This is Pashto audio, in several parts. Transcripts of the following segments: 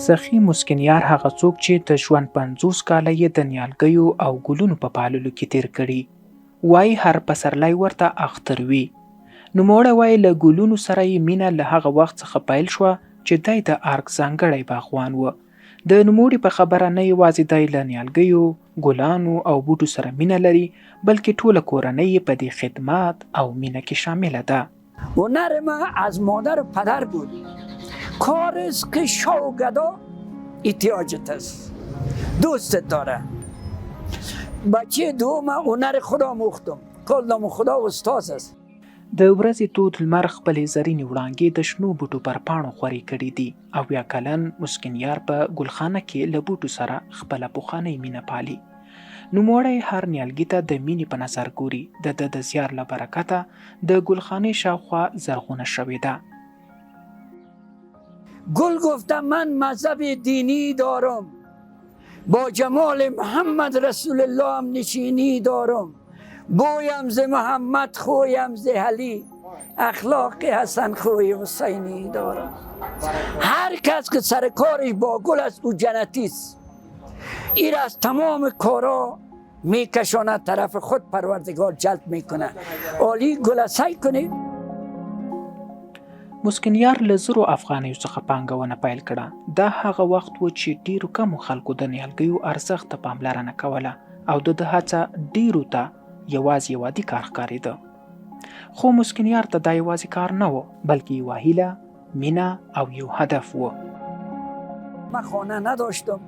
سخي مسکینیار هغه څوک چې د ژوند 50 کاله یې د نیالګیو او ګلونو په پاللو کې تیر کړي، وایي هر پسرلی ورته اختر وي. نوموړی وایي له ګلونو سره یې مینه له هغه وخت څخه پیل شوه چې دی د ارګ ځانګړی باغوان و. د نوموړي په خبره نه یوازې دی له نیالګیو، ګلانو او بوټو سره مینه لري، بلکې ټوله کورنۍ یې په دې خدمت او مینه کې شامله ده. هنر ما از مادر و پدر بود. کار است که شاگردا احتیاجت است، دوستت داره. بچه دوم هنر خدا مختم، کلام خدا استاد است. د ورځې تود لمر خپلې زرینې وړانګې د شنو بوټو پر پاڼو خورې کړي دي او یا کلن مسکینیار په ګلخانه کې له بوټو سره خپله پخوانۍ مینه پالي. نوموړی هر نیالګي ته د مینې په نظر ګوري. د زیار له برکته د ګلخانې شاوخوا زرغونه شوې ده. گل گفتم من مذهب دینی دارم، با جمال محمد رسول الله هم نشینی دارم. بویم ز محمد، خویم ز علی، اخلاق حسن خوی حسینی دارم. هر کس که سر کارش با گل است او جنتی است. این از تمام کارا میکشاند طرف خود، پروردگار جلب میکنه. عالی گل سعی کنید. مسکینیار له زرو افغانیو څخه پانګونه پیل کړه. دا هغه وخت و چې ډیرو کمو خلکو د نیالګیو ارزښت ته پاملرنه کوله او د ده هڅه ډیرو ته یوازې یو عادي کار ښکارېده. خو مسکینیار ته دا یوازې کار نه و، بلکې یوه هیله، مینه او یو هدف و. من خانه نداشتم،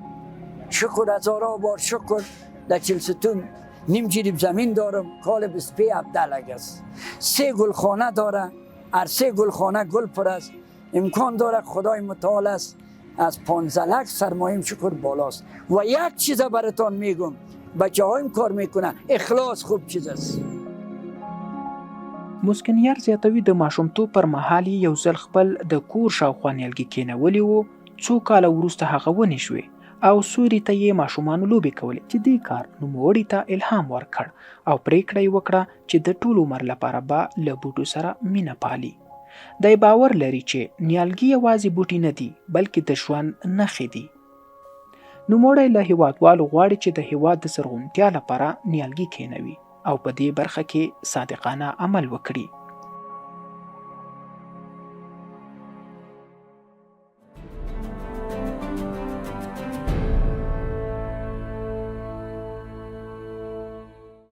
شکر هزارا بار شکر. در چلستون نیم جریب زمین دارم، کال بسپی عبدالله است. 3 گلخانه داره، هر 3 گلخانه گل پر است. امکان داره خدای متعال است، از 15 لک سرمایه‌ام شکر بالاست. و یک چیز براتون میگم، بچه هایم کار میکنه، اخلاص خوب چیز است. مسکینیار زیاتوي د ماشومتوب پر مهال یې یو ځل خپل د کور شاوخوا نیالګي کېنولي وو. څو کاله وروسته هغه ونې شوې او سوري ته یې ماشومانو لوبې کولې چې دې کار نوموړي ته الهام ورکړ او پریکړه یې وکړه چې د ټول عمر لپاره به له بوټو سره مینه پالي. دی باور لري چې نیالګي یوازې بوټي نه دي، بلکې د ژوند نښې دي. نوموړی له هیوادوالو غواړي چې د هیواد د زرغونتیا لپاره نیالګي کېنوي او په دې برخه کې صادقانه عمل وکړي.